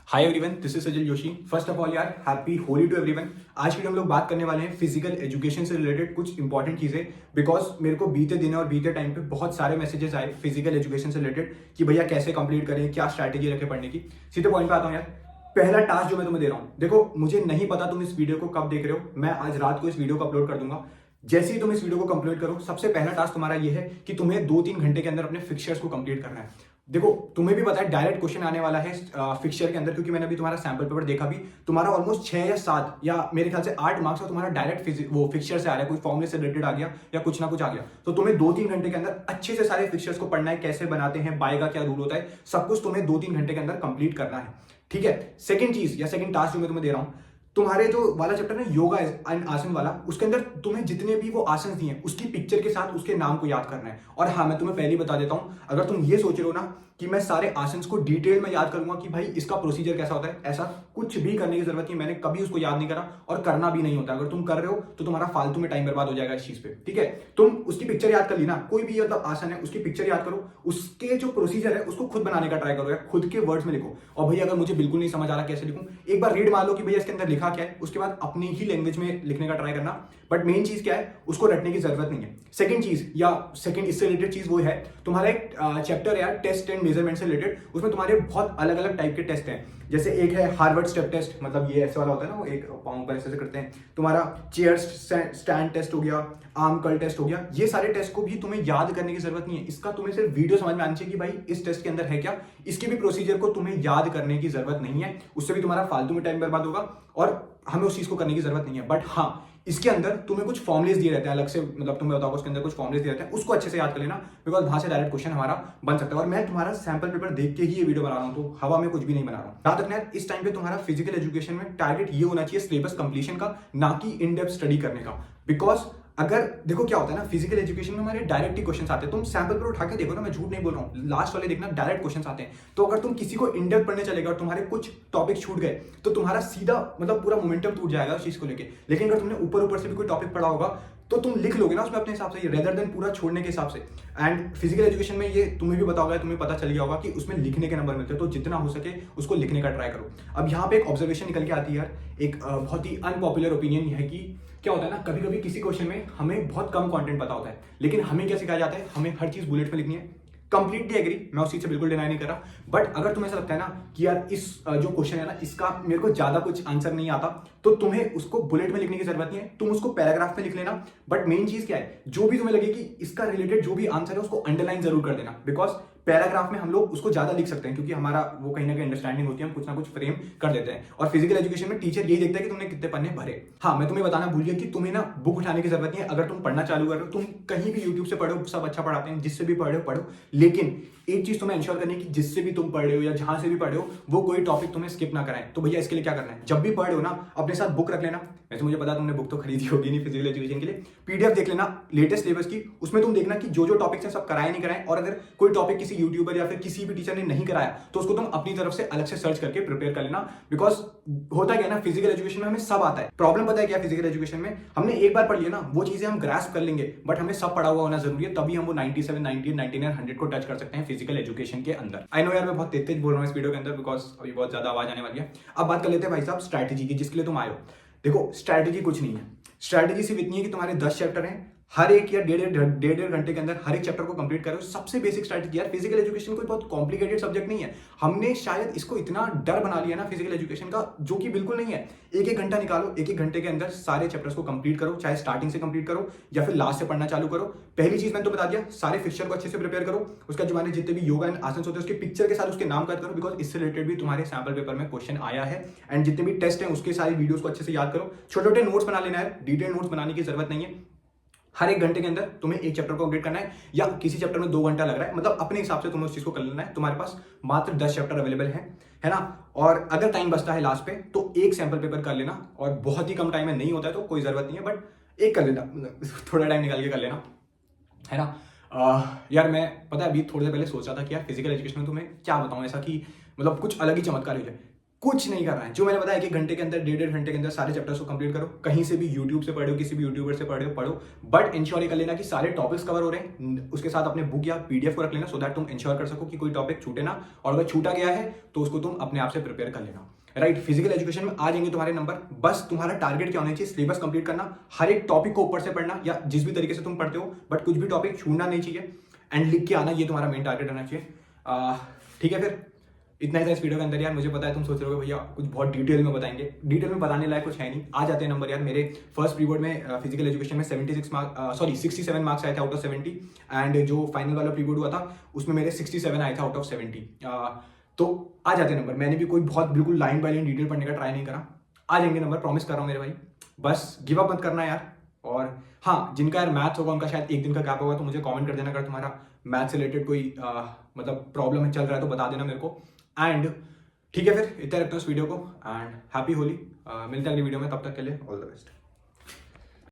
Hi everyone, this is Sajal Joshi. First of all यार, happy Holi to everyone. आज की video हम लोग बात करने वाले हैं फिजिकल एजुकेशन से रिलेटेड कुछ इंपॉर्टेंट चीजें। बिकॉज मेरे को बीते दिन और बीते टाइम पे बहुत सारे मैसेजेस आए फिजिकल एजुकेशन से रिलेटेड कि भैया कैसे कंप्लीट करें, क्या स्ट्रैटेजी रखे पढ़ने की। सीधे पॉइंट पे आता हूँ यार। पहला टास्क जो मैं तुम्हें दे रहा हूँ, देखो मुझे नहीं पता तुम इस वीडियो को कब देख रहे हो, मैं आज रात को इस वीडियो को अपलोड कर दूंगा। जैसे ही तुम इस वीडियो को कंप्लीट करो, सबसे पहला टास्क तुम्हारा ये है कि तुम्हें 2-3 घंटे के अंदर अपने फिक्चर्स को कंप्लीट करना है। देखो तुम्हें भी पता है डायरेक्ट क्वेश्चन आने वाला है फिक्चर के अंदर, क्योंकि मैंने अभी तुम्हारा सैंपल पेपर देखा भी। तुम्हारा ऑलमोस्ट 6 या 7 या मेरे ख्याल से 8 मार्क्स का तुम्हारा डायरेक्ट वो फिक्चर से आ रहा है, कोई फॉर्मूले से रिलेटेड आ गया या कुछ ना कुछ आ गया। तो तुम्हें 2-3 घंटे के अंदर अच्छे से सारे फिक्चर्स को पढ़ना है, कैसे बनाते हैं, बाय का क्या रूल होता है, सब कुछ तुम्हें 2-3 घंटे के अंदर कंप्लीट करना है। ठीक है। सेकंड चीज या सेकंड टास्क जो मैं तुम्हें दे रहा हूं, तुम्हारे जो वाला चैप्टर है योगा एंड आसन वाला, उसके अंदर तुम्हें जितने भी वो आसन दिए हैं उसकी पिक्चर के साथ उसके नाम को याद करना है। और हाँ, मैं तुम्हें पहले ही बता देता हूं, अगर तुम ये सोच रहे हो ना कि मैं सारे आसन को डिटेल में याद करूंगा कि भाई इसका प्रोसीजर कैसा होता है, ऐसा कुछ भी करने की जरूरत नहीं। मैंने कभी उसको याद नहीं करा और करना भी नहीं होता। अगर तुम कर रहे हो तो तुम्हारा फालतू में टाइम बर्बाद हो जाएगा इस चीज पे। ठीक है। तुम उसकी पिक्चर याद कर ली ना, कोई भी मतलब आसन है उसकी पिक्चर याद करो, उसके जो प्रोसीजर है उसको खुद बनाने का ट्राई करो या खुद के वर्ड्स में लिखो। और भैया अगर मुझे बिल्कुल नहीं समझ आ रहा कैसे लिखूं, एक बार रीड मार लो कि भैया इसके अंदर लिखा क्या है, उसके बाद अपनी ही लैंग्वेज में लिखने का ट्राई करना। बट मेन चीज क्या है, उसको रटने की जरूरत नहीं है। सेकंड चीज या सेकंड इससे रिलेटेड चीज वो है, तुम्हारा एक चैप्टर है टेस्ट एंड मेजरमेंट से रिलेटेड। उसमें तुम्हारे बहुत अलग अलग टाइप के टेस्ट हैं। जैसे एक है हार्वर्ड स्टेप टेस्ट, मतलब ये ऐसे वाला होता है ना, वो एक पाँव पर ऐसे करते हैं। तुम्हारा चेयर स्टैंड टेस्ट हो गया, आर्म कर्ल टेस्ट हो गया। ये सारे टेस्ट को भी तुम्हें याद करने की जरूरत नहीं है। इसका तुम्हें सिर्फ वीडियो समझ में आनी चाहिए कि भाई इस टेस्ट के अंदर है क्या। इसके भी प्रोसीजर को तुम्हें याद करने की जरूरत नहीं है, उससे भी तुम्हारा फालतू में टाइम बर्बाद होगा और हमें उस चीज को करने की जरूरत नहीं है। बट हाँ, इसके अंदर तुम्हें कुछ फॉर्मुलेस दिए रहते हैं अलग से, मतलब तुम्हें बताओ उसके अंदर कुछ फॉर्मुलेस दिए रहते हैं, उसको अच्छे से याद कर लेना। बिकॉज वहां से डायरेक्ट क्वेश्चन हमारा बन सकता है। और मैं तुम्हारा सैंपल पेपर देख के ही ये वीडियो बना रहा हूं, तो हवा में कुछ भी नहीं बना रहा हूं। याद रखना है, इस टाइम पे तुम्हारा फिजिकल एजुकेशन में टारगेट ये होना चाहिए सिलेबस कंप्लीशन का, ना कि इन डेप्थ स्टडी करने का। बिकॉज अगर देखो क्या होता है ना, फिजिकल एजुकेशन में हमारे डायरेक्ट ही क्वेश्चन आते हैं। तुम सैंपल पर उठा के देखो ना, मैं झूठ नहीं बोल रहा हूँ, लास्ट वाले देखना डायरेक्ट क्वेश्चन आते हैं। तो अगर तुम किसी को इन डेप्थ पढ़ने चलेगा और तुम्हारे कुछ टॉपिक छूट गए तो तुम्हारा सीधा मतलब पूरा मोमेंटम टूट जाएगा उस चीज को लेके। लेकिन अगर तुमने ऊपर ऊपर से भी कोई टॉपिक पढ़ा होगा तो तुम लिख लोगे ना उसमें अपने हिसाब से, रेदर देन पूरा छोड़ने के हिसाब से। एंड फिजिकल एजुकेशन में ये तुम्हें भी पता होगा, तुम्हें पता चल गया होगा कि उसमें लिखने के नंबर मिलते हैं, तो जितना हो सके उसको लिखने का ट्राई करो। अब यहाँ पे एक ऑब्जर्वेशन निकल के आती है यार, एक बहुत ही अनपॉपुलर ओपिनियन है कि क्या होता है ना, कभी कभी किसी क्वेश्चन में हमें बहुत कम कंटेंट पता होता है, लेकिन हमें क्या सिखाया जाता है, हमें हर चीज बुलेट में लिखनी है। कंप्लीटली एग्री, मैं उस चीज से बिल्कुल डिनाई नहीं कर रहा। बट अगर तुम्हें ऐसा लगता है ना कि यार इस जो क्वेश्चन है ना, इसका मेरे को ज्यादा कुछ आंसर नहीं आता, तो तुम्हें उसको बुलेट में लिखने की जरूरत नहीं है, तुम उसको पैराग्राफ में लिख लेना। बट मेन चीज क्या है, जो भी तुम्हें लगे कि इसका रिलेटेड जो भी आंसर है उसको अंडरलाइन जरूर कर देना। बिकॉज पैराग्राफ में हम लोग उसको ज्यादा लिख सकते हैं, क्योंकि हमारा वो कहीं ना कहीं अंडरस्टैंडिंग होती है, हम कुछ ना कुछ फ्रेम कर देते हैं। और फिजिकल एजुकेशन में टीचर यही देखता है कि तुमने कितने पन्ने भरे। हाँ, मैं तुम्हें बताना भूल गया कि तुम्हें ना बुक उठाने की जरूरत नहीं है। अगर तुम पढ़ना चालू कर रहे हो, तुम कहीं भी यूट्यूब से पढ़ो, सब अच्छा पढ़ाते हैं, जिससे भी पढ़ रहे हो पढ़ो। लेकिन एक चीज तुम्हें इंश्योर करनी है कि जिससे भी तुम पढ़ रहे हो या जहां से भी पढ़ रहे हो, वो कोई टॉपिक तुम्हें स्किप ना कराएं। तो भैया इसके लिए क्या करना है, जब भी पढ़ रहे हो ना, अपने साथ बुक रख लेना। वैसे मुझे पता तुमने बुक तो खरीदी होगी नहीं फिजिकल एजुकेशन के लिए, पीडीएफ देख लेना लेटेस्ट सिलेबस की। उसमें तुम देखना कि जो जो टॉपिक्स हैं सब कराए नहीं कराए, और अगर कोई टॉपिक किसी यूट्यूबर या फिर किसी भी टीचर ने नहीं कराया तो उसको तुम अपनी तरफ से अलग से सर्च करके प्रिपेयर कर लेना। बिकॉज होता क्या है ना, फिजिकल एजुकेशन में हमें सब आता है। प्रॉब्लम पता है क्या, फिजिकल एजुकेशन में हमने एक बार पढ़ लिया ना, वो चीजें हम ग्रास्प कर लेंगे, बट हमें सब पढ़ा हुआ होना जरूरी है, तभी हम वो 97, 98, 99, 100 को टच कर सकते हैं फिजिकल एजुकेशन के अंदर। आई नो यार, मैं बहुत तेज बोल रहा हूँ इस वीडियो के अंदर, बिकॉज अभी बहुत ज्यादा आवाज आने वाली है। अब बात कर लेते हैं भाई साहब स्ट्रैटेजी की, जिसके लिए तुम आए हो। देखो स्ट्रैटेजी कुछ नहीं है, स्ट्रैटेजी सिर्फ इतनी है कि तुम्हारे 10 चैप्टर हैं, हर एक या डेढ़ घंटे के अंदर हर एक चैप्टर को कंप्लीट करो। सबसे बेसिक स्ट्रैटेजी यार, फिजिकल एजुकेशन कोई बहुत कॉम्प्लिकेटेड सब्जेक्ट नहीं है। हमने शायद इसको इतना डर बना लिया ना फिजिकल एजुकेशन का, जो कि बिल्कुल नहीं है। एक एक घंटा निकालो, एक एक घंटे के अंदर सारे चैप्टर्स को कंप्लीट करो, चाहे स्टार्टिंग से कंप्लीट करो या फिर लास्ट से पढ़ना चालू करो। पहली चीज मैंने तो बता दिया, सारे फिक्चर को अच्छे से प्रिपेयर करो। उसका जो हमारे जितने भी योगा एंड आसन होते हैं उसके पिक्चर के साथ उसके नाम याद करो, बिकॉज इससे रिलेटेड भी तुम्हारे सैंपल पेपर में क्वेश्चन आया है। एंड जितने भी टेस्ट हैं उसके सारी वीडियोस को अच्छे से याद करो। छोटे छोटे नोट्स बना लेना है, डिटेल नोट्स बनाने की जरूरत नहीं है। हर एक घंटे के अंदर तुम्हें एक चैप्टर को अपडेट करना है, या किसी चैप्टर में 2 घंटा लग रहा है, मतलब अपने हिसाब से तुम्हें उस चीज को कर लेना है। तुम्हारे पास मात्र 10 चैप्टर अवेलेबल है ना। और अगर टाइम बचता है लास्ट पे तो एक सैंपल पेपर कर लेना, और बहुत ही कम टाइम में नहीं होता है तो कोई जरूरत नहीं है, बट एक कर लेना, थोड़ा टाइम निकाल के कर लेना, है ना। यार मैं पता है अभी थोड़ी देर पहले सोच रहा था कि यार फिजिकल एजुकेशन में तुम्हें क्या बताऊं ऐसा कि मतलब कुछ अलग ही चमत्कार हो जाए। कुछ नहीं करना है, जो मैंने बताया 1 घंटे के अंदर, 1.5 घंटे के अंदर सारे चैप्टर्स को कंप्लीट करो। कहीं से भी यूट्यूब से पढ़ो, किसी भी यूट्यूबर से पढ़ो, बट इंश्योर ये कर लेना कि सारे टॉपिक्स कवर हो रहे हैं। उसके साथ अपने बुक या पीडीएफ को रख लेना, सो दैट तुम इंश्योर कर सको कि कोई टॉपिक छूटे ना, और अगर छूटा गया है तो उसको तुम अपने आप से प्रिपेयर कर लेना। राइट, फिजिकल एजुकेशन में आ जाएंगे तुम्हारे नंबर। बस तुम्हारा टारगेट क्या होना चाहिए, सिलेबस कंप्लीट करना, हर एक टॉपिक को ऊपर से पढ़ना या जिस भी तरीके से तुम पढ़ते हो, बट कुछ भी टॉपिक छूटना नहीं चाहिए, एंड लिख के आना, ये तुम्हारा मेन टारगेट होना चाहिए। ठीक है, फिर इतना ही था इस वीडियो के अंदर यार। मुझे पता है तुम सोच रहे हो भैया कुछ बहुत डिटेल में बताएंगे, डिटेल में बताने लायक कुछ है नहीं। आ जाते हैं नंबर यार। मेरे फर्स्ट प्री बोर्ड में फिजिकल एजुकेशन में 67 मार्क्स आए थे आउट ऑफ 70, एंड जो फाइनल वाला प्री बोर्ड हुआ था उसमें मेरे 67 आए थे आउट ऑफ 70। तो आ जाते हैं नंबर। मैंने भी कोई बहुत बिल्कुल लाइन बाय लाइन डिटेल पढ़ने का ट्राई नहीं करा, आ जाएंगे नंबर, प्रॉमिस कर रहा हूँ मेरे भाई। बस गिव अप मत करना यार। और हाँ, जिनका यार मैथ्स होगा उनका शायद 1 दिन का गैप होगा, तो मुझे कमेंट कर देना अगर तुम्हारा मैथ से रिलेटेड कोई मतलब प्रॉब्लम चल रहा है तो बता देना मेरे को। एंड ठीक है, फिर इतना रखते हैं उस वीडियो को, एंड हैप्पी होली। मिलते हैं अगली वीडियो में, तब तक के लिए ऑल द बेस्ट।